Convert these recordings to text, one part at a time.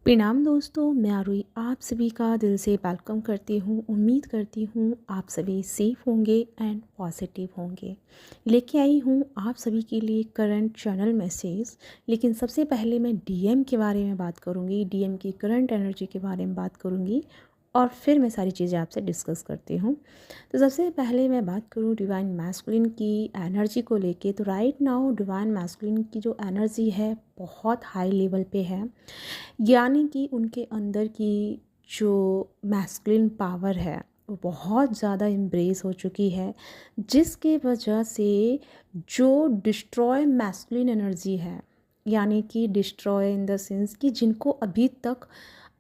प्रणाम दोस्तों, मैं आरुई आप सभी का दिल से वेलकम करती हूँ। उम्मीद करती हूँ आप सभी सेफ होंगे एंड पॉजिटिव होंगे। लेके आई हूँ आप सभी के लिए करंट चैनल मैसेज। लेकिन सबसे पहले मैं डीएम के बारे में बात करूँगी, डीएम की करंट एनर्जी के बारे में बात करूँगी और फिर मैं सारी चीज़ें आपसे डिस्कस करती हूँ। तो सबसे पहले मैं बात करूँ डिवाइन मैस्कुलिन की एनर्जी को लेके। तो राइट नाउ डिवाइन मैस्कुलिन की जो एनर्जी है बहुत हाई लेवल पे है, यानी कि उनके अंदर की जो मैस्कुलिन पावर है वो बहुत ज़्यादा इम्ब्रेस हो चुकी है, जिसके वजह से जो डिस्ट्रॉय मैस्कुलिन एनर्जी है, यानी कि डिस्ट्रॉय इन द सेंस कि जिनको अभी तक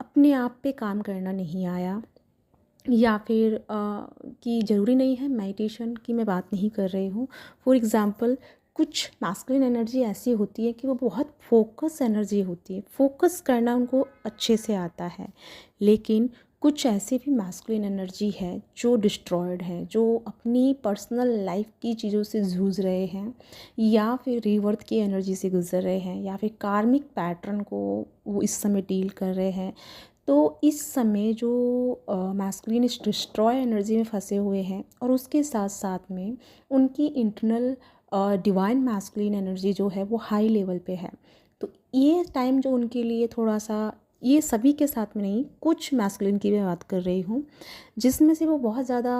अपने आप पे काम करना नहीं आया, या फिर कि ज़रूरी नहीं है मेडिटेशन की मैं बात नहीं कर रही हूँ। फॉर एग्ज़ाम्पल कुछ मैस्कुलिन एनर्जी ऐसी होती है कि वो बहुत फोकस एनर्जी होती है, फोकस करना उनको अच्छे से आता है। लेकिन कुछ ऐसी भी मैस्कुलिन एनर्जी है जो डिस्ट्रॉयड है, जो अपनी पर्सनल लाइफ की चीज़ों से जूझ रहे हैं, या फिर रीवर्थ की एनर्जी से गुजर रहे हैं, या फिर कार्मिक पैटर्न को वो इस समय डील कर रहे हैं। तो इस समय जो मैस्कुलिन इस डिस्ट्रॉय एनर्जी में फंसे हुए हैं, और उसके साथ साथ में उनकी इंटरनल डिवाइन मैस्कुलिन एनर्जी जो है वो हाई लेवल पे है। तो ये टाइम जो उनके लिए थोड़ा सा, ये सभी के साथ में नहीं, कुछ मैस्कुलिन की मैं बात कर रही हूँ, जिसमें से वो बहुत ज़्यादा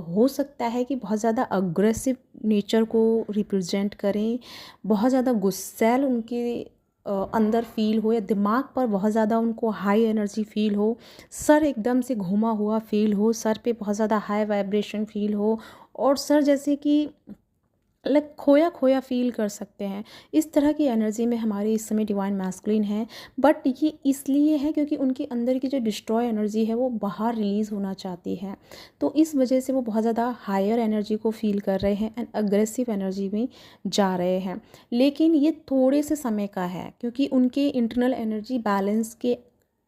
हो सकता है कि बहुत ज़्यादा अग्रेसिव नेचर को रिप्रेजेंट करें, बहुत ज़्यादा गुस्सैल उनके अंदर फील हो, या दिमाग पर बहुत ज़्यादा उनको हाई एनर्जी फील हो, सर एकदम से घुमा हुआ फील हो, सर पे बहुत ज़्यादा हाई वाइब्रेशन फील हो, और सर जैसे कि लाइक खोया खोया फील कर सकते हैं। इस तरह की एनर्जी में हमारे इस समय डिवाइन मैस्कुलिन है। बट ये इसलिए है क्योंकि उनके अंदर की जो डिस्ट्रॉय एनर्जी है वो बाहर रिलीज़ होना चाहती है, तो इस वजह से वो बहुत ज़्यादा हायर एनर्जी को फील कर रहे हैं एंड अग्रेसिव एनर्जी में जा रहे हैं। लेकिन ये थोड़े से समय का है, क्योंकि उनके इंटरनल एनर्जी बैलेंस के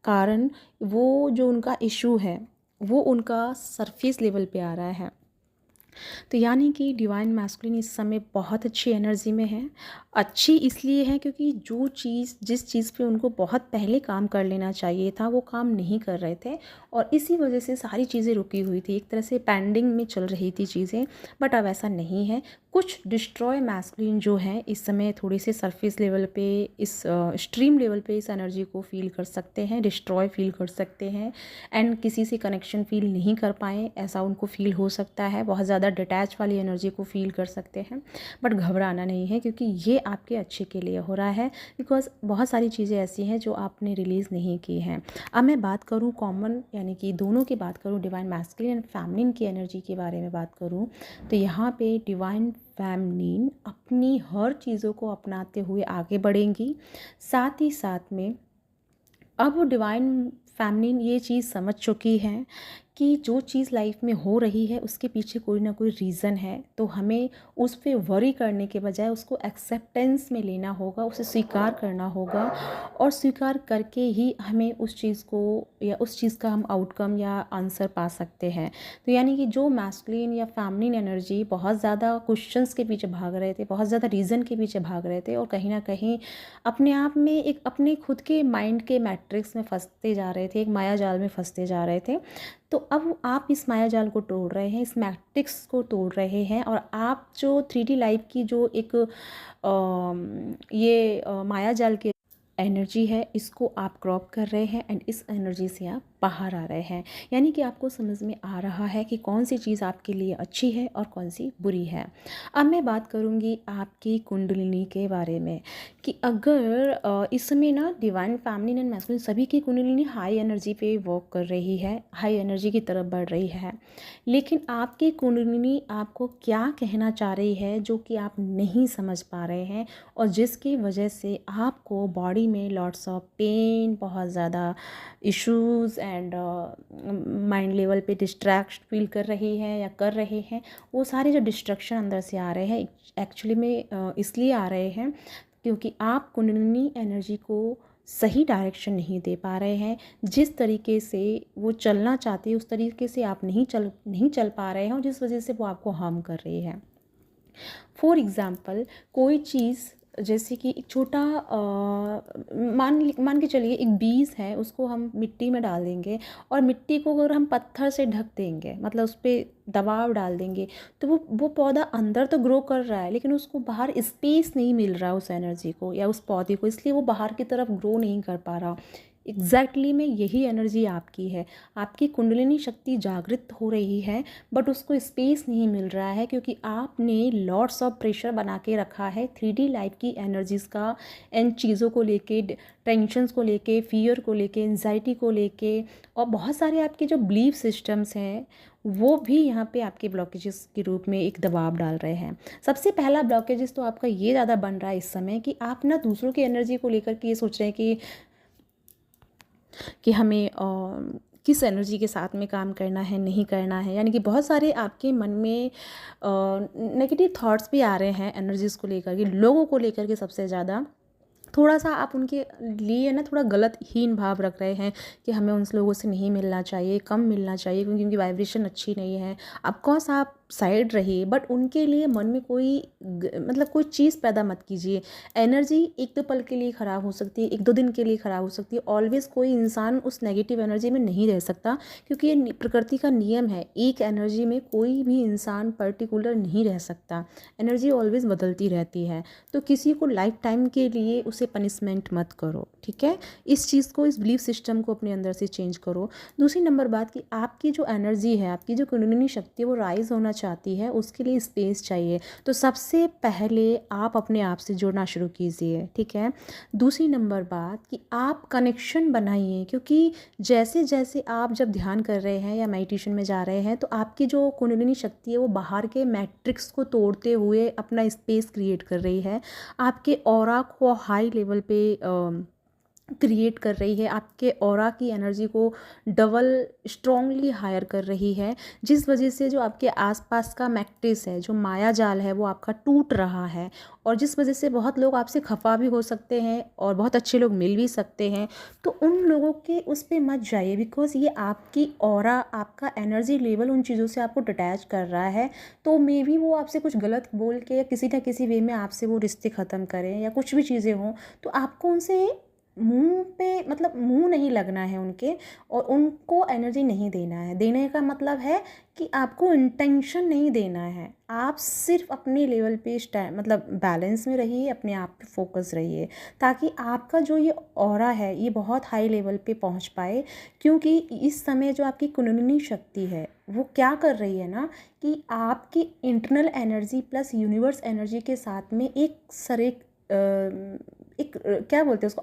कारण वो जो उनका इशू है वो उनका सरफेस लेवल पे आ रहा है। तो यानी कि डिवाइन मैस्कुलिन इस समय बहुत अच्छी एनर्जी में है। अच्छी इसलिए है क्योंकि जो चीज़, जिस चीज़ पे उनको बहुत पहले काम कर लेना चाहिए था वो काम नहीं कर रहे थे, और इसी वजह से सारी चीज़ें रुकी हुई थी, एक तरह से पेंडिंग में चल रही थी चीज़ें। बट अब ऐसा नहीं है। कुछ डिस्ट्रॉय मैस्कुलिन जो है इस समय थोड़ी सी सरफेस लेवल पे, इस स्ट्रीम लेवल पे इस एनर्जी को फील कर सकते हैं, डिस्ट्रॉय फील कर सकते हैं, एंड किसी से कनेक्शन फील नहीं कर पाए ऐसा उनको फील हो सकता है। बहुत ज़्यादा डिटैच वाली एनर्जी को फील कर सकते हैं। बट घबराना नहीं है, क्योंकि ये आपके अच्छे के लिए हो रहा है, बिकॉज बहुत सारी चीज़ें ऐसी हैं जो आपने रिलीज़ नहीं की हैं। अब मैं बात करूँ कॉमन, यानी कि दोनों की बात करूँ, डिवाइन मैस्कुलिन एंड फेमिनिन की एनर्जी के बारे में बात करूँ, तो यहाँ पे डिवाइन फेमिनिन अपनी हर चीज़ों को अपनाते हुए आगे बढ़ेंगी। साथ ही साथ में अब वो डिवाइन फेमिनिन ये चीज़ समझ चुकी हैं कि जो चीज़ लाइफ में हो रही है उसके पीछे कोई ना कोई रीज़न है, तो हमें उस पे वरी करने के बजाय उसको एक्सेप्टेंस में लेना होगा, उसे स्वीकार करना होगा, और स्वीकार करके ही हमें उस चीज़ को, या उस चीज़ का हम आउटकम या आंसर पा सकते हैं। तो यानी कि जो मैस्कुलिन या फेमिनिन एनर्जी बहुत ज़्यादा क्वेश्चंस के पीछे भाग रहे थे, बहुत ज़्यादा रीज़न के पीछे भाग रहे थे, और कहीं ना कहीं अपने आप में एक अपने खुद के माइंड के मैट्रिक्स में फंसते जा रहे थे, एक माया जाल में फंसते जा रहे थे, तो अब आप इस माया जाल को तोड़ रहे हैं, इस मैट्रिक्स को तोड़ रहे हैं, और आप जो 3D लाइफ की जो एक माया जाल की एनर्जी है इसको आप क्रॉप कर रहे हैं, एंड इस एनर्जी से आप बाहर आ रहे हैं। यानी कि आपको समझ में आ रहा है कि कौन सी चीज़ आपके लिए अच्छी है और कौन सी बुरी है। अब मैं बात करूँगी आपकी कुंडलिनी के बारे में, कि अगर इस समय ना डिवाइन फेमिनिन एंड मैस्कुलिन सभी की कुंडलिनी हाई एनर्जी पे वर्क कर रही है, हाई एनर्जी की तरफ बढ़ रही है, लेकिन आपकी कुंडलिनी आपको क्या कहना चाह रही है जो कि आप नहीं समझ पा रहे हैं, और जिसकी वजह से आपको बॉडी में लॉट्स ऑफ पेन, बहुत ज़्यादा इश्यूज़ एंड माइंड लेवल पे डिस्ट्रैक्ट फील कर रही है या कर रहे हैं। वो सारे जो डिस्ट्रक्शन अंदर से आ रहे हैं एक्चुअली में इसलिए आ रहे हैं क्योंकि आप कुंडलिनी एनर्जी को सही डायरेक्शन नहीं दे पा रहे हैं। जिस तरीके से वो चलना चाहती है उस तरीके से आप नहीं चल पा रहे हैं, और जिस वजह से वो आपको हार्म कर रही है। फॉर एग्ज़ाम्पल कोई चीज़ जैसे कि एक छोटा मान मान के चलिए एक बीज है, उसको हम मिट्टी में डाल देंगे और मिट्टी को अगर हम पत्थर से ढक देंगे, मतलब उस पर दबाव डाल देंगे, तो वो पौधा अंदर तो ग्रो कर रहा है लेकिन उसको बाहर स्पेस नहीं मिल रहा उस एनर्जी को या उस पौधे को, इसलिए वो बाहर की तरफ ग्रो नहीं कर पा रहा। एग्जैक्टली में यही एनर्जी आपकी है। आपकी कुंडलिनी शक्ति जागृत हो रही है बट उसको स्पेस नहीं मिल रहा है क्योंकि आपने लॉट्स ऑफ प्रेशर बना के रखा है 3D लाइफ की एनर्जीज़ का, इन चीज़ों को लेके, टेंशन्स को लेके, फियर को लेके, एंजाइटी को लेके, और बहुत सारे आपके जो बिलीफ सिस्टम्स हैं वो भी यहाँ पे आपके ब्लॉकेजेस के रूप में एक दबाव डाल रहे हैं। सबसे पहला ब्लॉकेजेस तो आपका ये ज़्यादा बन रहा है इस समय कि आप ना दूसरों की एनर्जी को लेकर के ये सोच रहे हैं कि हमें किस एनर्जी के साथ में काम करना है, नहीं करना है, यानी कि बहुत सारे आपके मन में नेगेटिव थॉट्स भी आ रहे हैं एनर्जीज़ को लेकर के, लोगों को लेकर के। सबसे ज़्यादा थोड़ा सा आप उनके लिए ना थोड़ा गलत हीन भाव रख रहे हैं कि हमें उन लोगों से नहीं मिलना चाहिए, कम मिलना चाहिए क्योंकि उनकी वाइब्रेशन अच्छी नहीं है। ऑफकोर्स आप साइड रहिए बट उनके लिए मन में कोई मतलब कोई चीज़ पैदा मत कीजिए। एनर्जी एक दो पल के लिए ख़राब हो सकती है, एक दो दिन के लिए ख़राब हो सकती है। ऑलवेज़ कोई इंसान उस नेगेटिव एनर्जी में नहीं रह सकता क्योंकि ये प्रकृति का नियम है। एक एनर्जी में कोई भी इंसान पर्टिकुलर नहीं रह सकता, एनर्जी ऑलवेज़ बदलती रहती है। तो किसी को लाइफ टाइम के लिए उसे पनिशमेंट मत करो, ठीक है। इस चीज़ को, इस बिलीफ सिस्टम को अपने अंदर से चेंज करो। दूसरी नंबर बात कि आपकी जो एनर्जी है, आपकी जो कुंडलिनी शक्ति है वो राइज होना चाहती है, उसके लिए स्पेस चाहिए। तो सबसे पहले आप अपने आप से जुड़ना शुरू कीजिए, ठीक है। दूसरी नंबर बात कि आप कनेक्शन बनाइए, क्योंकि जैसे जैसे आप जब ध्यान कर रहे हैं या मेडिटेशन में जा रहे हैं तो आपकी जो कुंडलिनी शक्ति है वो बाहर के मैट्रिक्स को तोड़ते हुए अपना स्पेस क्रिएट कर रही है, आपके ऑरा को हाई लेवल पे क्रिएट कर रही है, आपके ऑरा की एनर्जी को डबल स्ट्रॉन्गली हायर कर रही है, जिस वजह से जो आपके आसपास का मैट्रिक्स है, जो माया जाल है वो आपका टूट रहा है, और जिस वजह से बहुत लोग आपसे खफा भी हो सकते हैं और बहुत अच्छे लोग मिल भी सकते हैं। तो उन लोगों के उस पर मत जाइए, बिकॉज ये आपकी ऑरा, आपका एनर्जी लेवल उन चीज़ों से आपको डिटैच कर रहा है। तो मे बी वो आपसे कुछ गलत बोल के या किसी ना किसी वे में आपसे वो रिश्ते ख़त्म करें या कुछ भी चीज़ें हों, तो आपको उनसे मुंह पे, मतलब मुंह नहीं लगना है उनके, और उनको एनर्जी नहीं देना है। देने का मतलब है कि आपको इंटेंशन नहीं देना है, आप सिर्फ अपने लेवल पे मतलब बैलेंस में रहिए, अपने आप पे फोकस रहिए, ताकि आपका जो ये ऑरा है ये बहुत हाई लेवल पे पहुंच पाए। क्योंकि इस समय जो आपकी कुंडलिनी शक्ति है वो क्या कर रही है ना, कि आपकी internal energy plus universe energy के साथ में एक क्या बोलते हैं उसको,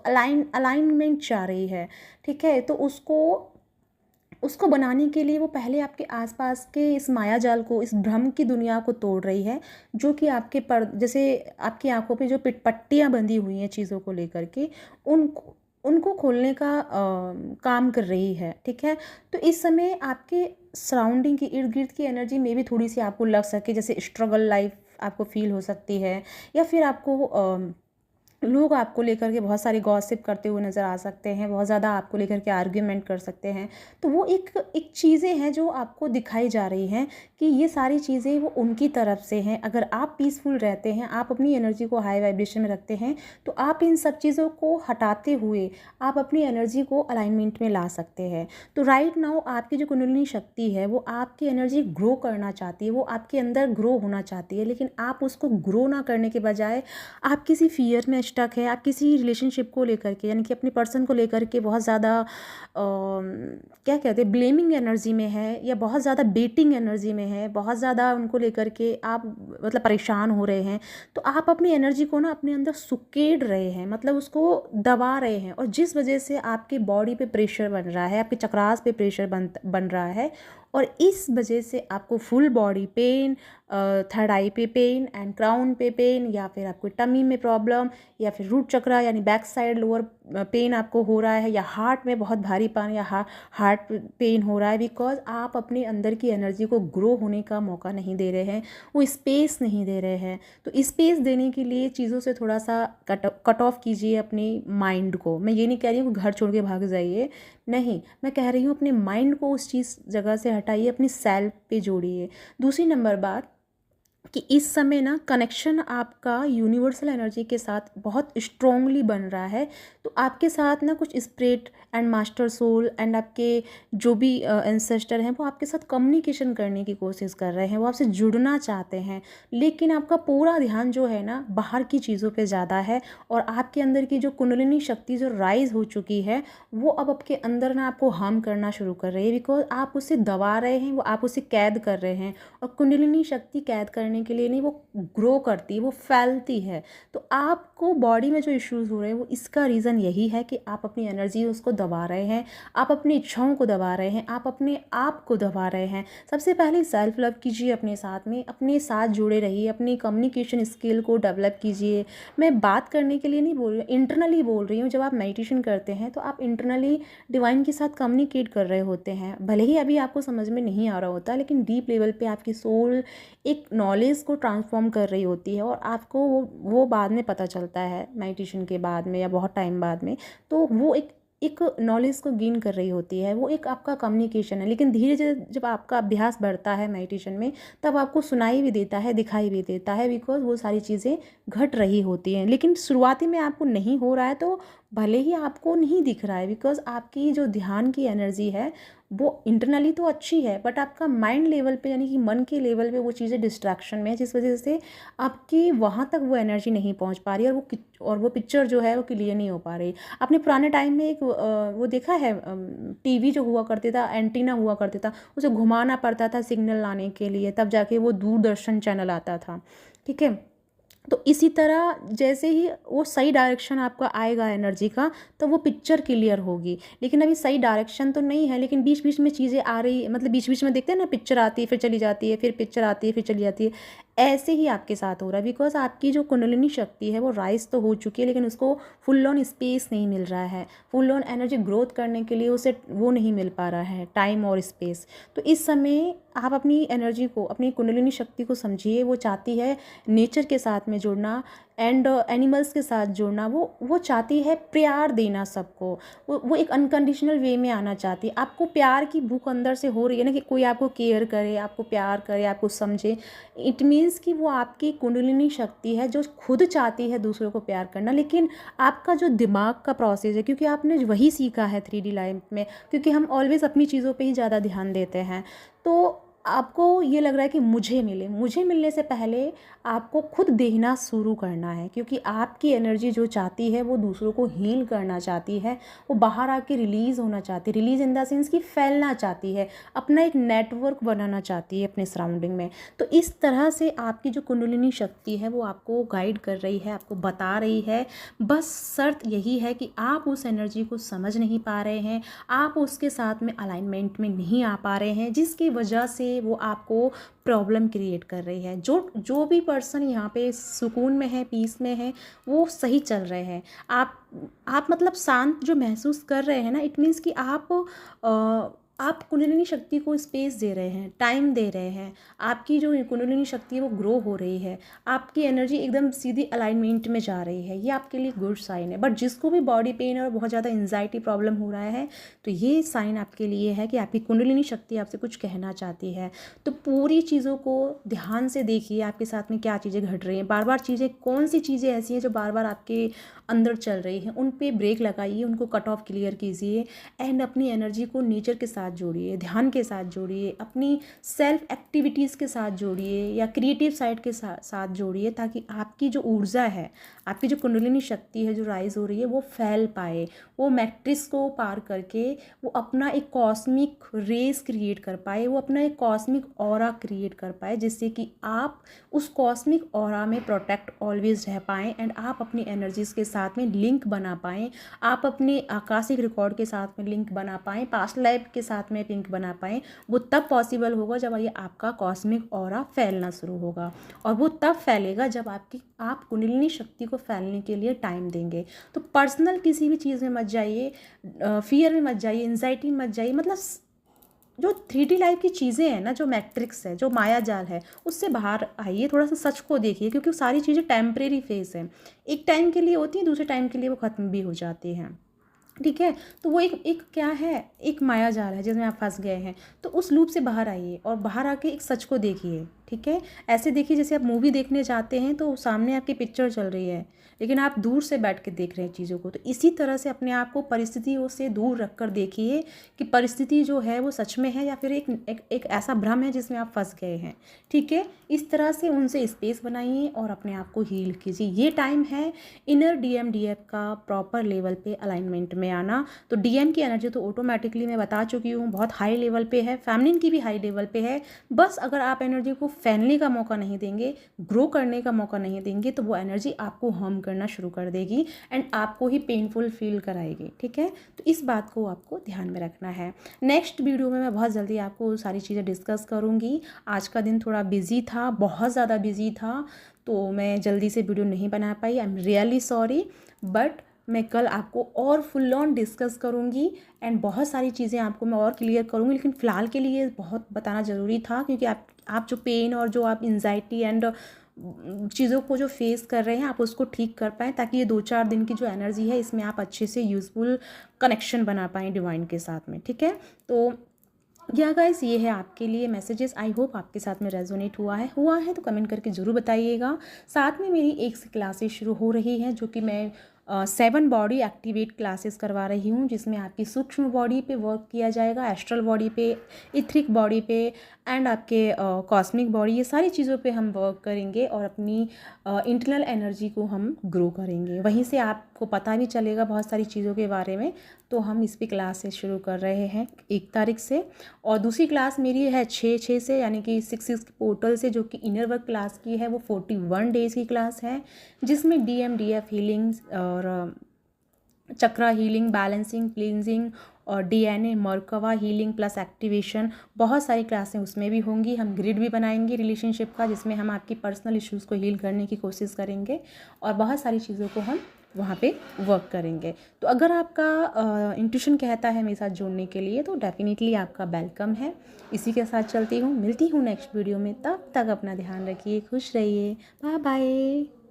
अलाइनमेंट चाह रही है, ठीक है। तो उसको बनाने के लिए वो पहले आपके आसपास के इस माया जाल को, इस भ्रम की दुनिया को तोड़ रही है, जो कि आपके जैसे आपकी आंखों पे जो पट्टियाँ बंधी हुई हैं चीज़ों को लेकर के, उनको खोलने का काम कर रही है, ठीक है। तो इस समय आपके सराउंडिंग की, इर्द गिर्द की एनर्जी में भी थोड़ी सी आपको लग सके जैसे स्ट्रगल लाइफ आपको फील हो सकती है, या फिर आपको लोग आपको लेकर के बहुत सारी गॉसिप करते हुए नज़र आ सकते हैं, बहुत ज़्यादा आपको लेकर के आर्ग्यूमेंट कर सकते हैं। तो वो एक चीज़ें हैं जो आपको दिखाई जा रही हैं कि ये सारी चीज़ें वो उनकी तरफ से हैं। अगर आप पीसफुल रहते हैं, आप अपनी एनर्जी को हाई वाइब्रेशन में रखते हैं, तो आप इन सब चीज़ों को हटाते हुए आप अपनी एनर्जी को अलाइनमेंट में ला सकते हैं। तो राइट नाउ आपकी जो कुंडलिनी शक्ति है वो आपकी एनर्जी ग्रो करना चाहती है, वो आपके अंदर ग्रो होना चाहती है, लेकिन आप उसको ग्रो ना करने के बजाय आप किसी फियर में स्टक है, आप किसी रिलेशनशिप को लेकर के, यानी कि अपने पर्सन को लेकर के बहुत ज़्यादा क्या कहते हैं, ब्लेमिंग एनर्जी में है, या बहुत ज़्यादा बेटिंग एनर्जी में है, बहुत ज़्यादा उनको लेकर के आप मतलब परेशान हो रहे हैं। तो आप अपनी एनर्जी को ना अपने अंदर सुकेड़ रहे हैं, मतलब उसको दबा रहे हैं, और जिस वजह से आपके बॉडी पे प्रेशर बन रहा है, आपके चक्रास पे प्रेशर बन रहा है, और इस वजह से आपको फुल बॉडी पेन, थर्ड आई पे पेन एंड क्राउन पे पेन, या फिर आपको टमी में प्रॉब्लम, या फिर रूट चक्रा यानी बैक साइड लोअर पेन आपको हो रहा है, या हार्ट में बहुत भारीपन या हार्ट पेन हो रहा है, बिकॉज आप अपने अंदर की एनर्जी को ग्रो होने का मौका नहीं दे रहे हैं, वो स्पेस नहीं दे रहे हैं। तो स्पेस देने के लिए चीज़ों से थोड़ा सा कट ऑफ कीजिए अपने माइंड को। मैं ये नहीं कह रही हूँ कि घर छोड़ के भाग जाइए, नहीं, मैं कह रही हूँ अपने माइंड को उस चीज़ जगह से हटाइए, अपनी सेल्फ पे जोड़िए। दूसरी नंबर बात, कि इस समय ना कनेक्शन आपका यूनिवर्सल एनर्जी के साथ बहुत स्ट्रांगली बन रहा है। तो आपके साथ ना कुछ spirit and master soul and आपके जो भी एंसेस्टर हैं वो आपके साथ कम्युनिकेशन करने की कोशिश कर रहे हैं, वो आपसे जुड़ना चाहते हैं। लेकिन आपका पूरा ध्यान जो है ना बाहर की चीज़ों पे ज़्यादा है, और आपके अंदर की जो कुंडलिनी शक्ति जो राइज हो चुकी है वो अब आपके अंदर ना आपको हार्म करना शुरू कर रही है, बिकॉज आप उसे दबा रहे हैं, वो आप उसे कैद कर रहे हैं। और कुंडलिनी शक्ति कैद करने के लिए नहीं, वो ग्रो करती है, वो फैलती है। तो आपको बॉडी में जो इश्यूज़ हो रहे हैं वो इसका रीज़न यही है कि आप अपनी एनर्जी उसको दबा रहे हैं, आप अपनी इच्छाओं को दबा रहे हैं, आप अपने आप को दबा रहे हैं। सबसे पहले सेल्फ लव कीजिए, अपने साथ में, अपने साथ जुड़े रहिए, अपनी कम्युनिकेशन स्किल को डेवलप कीजिए। मैं बात करने के लिए नहीं बोल रही हूँ, इंटरनली बोल रही हूँ। जब आप मेडिटेशन करते हैं तो आप इंटरनली डिवाइन के साथ कम्युनिकेट कर रहे होते हैं। भले ही अभी आपको समझ में नहीं आ रहा होता, लेकिन डीप लेवल पे आपकी सोल एक नॉलेज को ट्रांसफॉर्म कर रही होती है, और आपको वो बाद में पता चलता है, मेडिटेशन के बाद में या बहुत टाइम बाद में। तो वो एक नॉलेज को गेन कर रही होती है, वो एक आपका कम्युनिकेशन है। लेकिन धीरे धीरे जब आपका अभ्यास बढ़ता है मेडिटेशन में, तब आपको सुनाई भी देता है, दिखाई भी देता है, बिकॉज वो सारी चीज़ें घट रही होती हैं। लेकिन शुरुआती में आपको नहीं हो रहा है तो भले ही आपको नहीं दिख रहा है, बिकॉज आपकी जो ध्यान की एनर्जी है वो इंटरनली तो अच्छी है, बट आपका माइंड लेवल पे यानी कि मन के लेवल पे वो चीज़ें डिस्ट्रैक्शन में है, जिस वजह से आपकी वहाँ तक वो एनर्जी नहीं पहुँच पा रही है, और वो पिक्चर जो है वो क्लियर नहीं हो पा रही। आपने पुराने टाइम में एक वो देखा है, टीवी जो हुआ करता था, एंटीना हुआ करता था, उसे घुमाना पड़ता था सिग्नल लाने के लिए, तब जाके वो दूरदर्शन चैनल आता था। ठीक है, तो इसी तरह जैसे ही वो सही डायरेक्शन आपका आएगा एनर्जी का, तो वो पिक्चर क्लियर होगी। लेकिन अभी सही डायरेक्शन तो नहीं है, लेकिन बीच बीच में चीज़ें आ रही, मतलब बीच बीच में देखते हैं ना, पिक्चर आती है फिर चली जाती है, फिर पिक्चर आती है फिर चली जाती है। ऐसे ही आपके साथ हो रहा है, बिकॉज आपकी जो कुंडलिनी शक्ति है वो राइज तो हो चुकी है, लेकिन उसको फुल ऑन स्पेस नहीं मिल रहा है, फुल ऑन एनर्जी ग्रोथ करने के लिए उसे वो नहीं मिल पा रहा है, टाइम और स्पेस। तो इस समय आप अपनी एनर्जी को, अपनी कुंडलिनी शक्ति को समझिए। वो चाहती है नेचर के साथ में जुड़ना एंड एनिमल्स के साथ जुड़ना। वो चाहती है प्यार देना सबको। वो एक अनकंडीशनल वे में आना चाहती है। आपको प्यार की भूख अंदर से हो रही है ना, कि कोई आपको केयर करे, आपको प्यार करे, आपको समझे। इट मीन्स कि वो आपकी कुंडलिनी शक्ति है जो खुद चाहती है दूसरों को प्यार करना। लेकिन आपका जो दिमाग का प्रोसेस है, क्योंकि आपने वही सीखा है 3D लाइफ में, क्योंकि हम ऑलवेज अपनी चीज़ों पे ही ज़्यादा ध्यान देते हैं, तो आपको ये लग रहा है कि मुझे मिलने से पहले आपको खुद देखना शुरू करना है, क्योंकि आपकी एनर्जी जो चाहती है वो दूसरों को हील करना चाहती है, वो बाहर आके रिलीज़ होना चाहती है। रिलीज़ इन द सेंस कि फैलना चाहती है, अपना एक नेटवर्क बनाना चाहती है अपने सराउंडिंग में। तो इस तरह से आपकी जो कुंडलिनी शक्ति है वो आपको गाइड कर रही है, आपको बता रही है। बस शर्त यही है कि आप उस एनर्जी को समझ नहीं पा रहे हैं, आप उसके साथ में अलाइनमेंट में नहीं आ पा रहे हैं, जिसकी वजह से वो आपको प्रॉब्लम क्रिएट कर रही है। जो भी पर्सन यहाँ पे सुकून में है, पीस में है, वो सही चल रहे हैं। आप मतलब शांत जो महसूस कर रहे हैं ना, इट मीन्स कि आप कुंडलिनी शक्ति को स्पेस दे रहे हैं, टाइम दे रहे हैं। आपकी जो कुंडलिनी शक्ति है वो ग्रो हो रही है, आपकी एनर्जी एकदम सीधी अलाइनमेंट में जा रही है। ये आपके लिए गुड साइन है। बट जिसको भी बॉडी पेन और बहुत ज़्यादा एंजाइटी प्रॉब्लम हो रहा है, तो ये साइन आपके लिए है कि आपकी कुंडलिनी शक्ति आपसे कुछ कहना चाहती है। तो पूरी चीज़ों को ध्यान से देखिए, आपके साथ में क्या चीज़ें घट रही हैं, बार बार चीज़ें, कौन सी चीज़ें ऐसी हैं जो बार बार आपके अंदर चल रही हैं, उन पे ब्रेक लगाइए, उनको कट ऑफ क्लियर कीजिए एंड अपनी एनर्जी को नेचर के साथ जोड़िए, ध्यान के साथ जोड़िए, अपनी सेल्फ एक्टिविटीज़ के साथ जोड़िए या क्रिएटिव साइड के साथ जोड़िए, ताकि आपकी जो ऊर्जा है, आपकी जो कुंडलिनी शक्ति है जो राइज हो रही है, वो फैल पाए, वो मैट्रिक्स को पार करके वो अपना एक कॉस्मिक रेस क्रिएट कर पाए, वो अपना एक कॉस्मिक ऑरा क्रिएट कर पाए, जिससे कि आप उस कॉस्मिक ऑरा में प्रोटेक्ट ऑलवेज रह पाएँ एंड आप अपनी एनर्जीज़ के साथ में लिंक बना पाएँ, आप अपने आकाशिक रिकॉर्ड के साथ में लिंक बना पाएँ, पास्ट लाइफ के साथ में लिंक बना पाएँ। वो तब पॉसिबल होगा जब ये आपका कॉस्मिक ऑरा फैलना शुरू होगा, और वो तब फैलेगा जब आप कुंडलिनी शक्ति को फैलने के लिए टाइम देंगे। तो पर्सनल किसी भी चीज़ में मत जाइए, फियर में मत जाइए, एंजाइटी में मत जाइए। मतलब जो 3D लाइफ की चीज़ें हैं ना, जो मैट्रिक्स है, जो माया जाल है, उससे बाहर आइए, थोड़ा सा सच को देखिए, क्योंकि सारी चीज़ें टेम्परेरी फेस है, एक टाइम के लिए होती हैं, दूसरे टाइम के लिए वो ख़त्म भी हो जाती हैं। ठीक है, तो वो एक क्या है, एक माया जाल है जिसमें आप फंस गए हैं। तो उस लूप से बाहर आइए और बाहर आके एक सच को देखिए। ठीक है। ऐसे देखिए जैसे आप मूवी देखने जाते हैं तो सामने आपकी पिक्चर चल रही है, लेकिन आप दूर से बैठ के देख रहे हैं चीज़ों को। तो इसी तरह से अपने आप को परिस्थितियों से दूर रख कर देखिए कि परिस्थिति जो है वो सच में है या फिर एक ऐसा भ्रम है जिसमें आप फंस गए हैं, ठीक है। इस तरह से उनसे स्पेस बनाइए और अपने आप को हील कीजिए। ये टाइम है इनर डीएम डीएफ का प्रॉपर लेवल पे अलाइनमेंट में आना। तो डीएम की एनर्जी तो ऑटोमेटिकली मैं बता चुकी हूँ बहुत हाई लेवल पे है, फेमिनिन की भी हाई लेवल पे है। बस अगर आप एनर्जी को फैलने का मौका नहीं देंगे, ग्रो करने का मौका नहीं देंगे, तो वो एनर्जी आपको हार्म करना शुरू कर देगी एंड आपको ही पेनफुल फील कराएगी, ठीक है। तो इस बात को आपको ध्यान में रखना है। नेक्स्ट वीडियो में मैं बहुत जल्दी आपको सारी चीज़ें डिस्कस करूँगी। आज का दिन थोड़ा बिजी था, बहुत ज़्यादा बिजी था, तो मैं जल्दी से वीडियो नहीं बना पाई। I am really sorry, but मैं कल आपको और फुल ऑन डिस्कस करूँगी एंड बहुत सारी चीज़ें आपको मैं और क्लियर करूँगी। लेकिन फ़िलहाल के लिए बहुत बताना ज़रूरी था, क्योंकि आप जो पेन और जो आप एंजाइटी एंड चीज़ों को जो फेस कर रहे हैं आप उसको ठीक कर पाएँ, ताकि ये 2-4 दिन की जो एनर्जी है इसमें आप अच्छे से यूज़फुल कनेक्शन बना पाएँ डिवाइन के साथ में, ठीक है। तो या गाइस ये है आपके लिए मैसेजेस। आई होप आपके साथ में रेजोनेट हुआ है तो कमेंट करके ज़रूर बताइएगा। साथ में मेरी एक से क्लासेस शुरू हो रही हैं, जो कि मैं 7 बॉडी एक्टिवेट क्लासेस करवा रही हूँ, जिसमें आपकी सूक्ष्म बॉडी पे वर्क किया जाएगा, एस्ट्रल बॉडी पे, इथरिक बॉडी पे एंड आपके कॉस्मिक बॉडी, ये सारी चीज़ों पे हम वर्क करेंगे और अपनी इंटरनल एनर्जी को हम ग्रो करेंगे। वहीं से आपको पता भी चलेगा बहुत सारी चीज़ों के बारे में। तो हम इस पे क्लासेस शुरू कर रहे हैं 1 तारीख से, और दूसरी क्लास मेरी है 6 से, यानी कि 6 पोर्टल से, जो कि इनर वर्क क्लास की है। वो 41 डेज़ की क्लास है, जिसमें डीएम डीएफ हीलिंग्स और चक्रा हीलिंग, बैलेंसिंग, क्लींजिंग और DNA Merkava healing plus activation, बहुत सारी क्लासें उसमें भी होंगी। हम ग्रिड भी बनाएंगे रिलेशनशिप का, जिसमें हम आपकी पर्सनल इश्यूज़ को हील करने की कोशिश करेंगे और बहुत सारी चीज़ों को हम वहाँ पे वर्क करेंगे। तो अगर आपका इंट्यूशन कहता है मेरे साथ जुड़ने के लिए, तो डेफिनेटली आपका वेलकम है। इसी के साथ चलती हूँ, मिलती हूँ नेक्स्ट वीडियो में। तब तक अपना ध्यान रखिए, खुश रहिए, बाय बाय।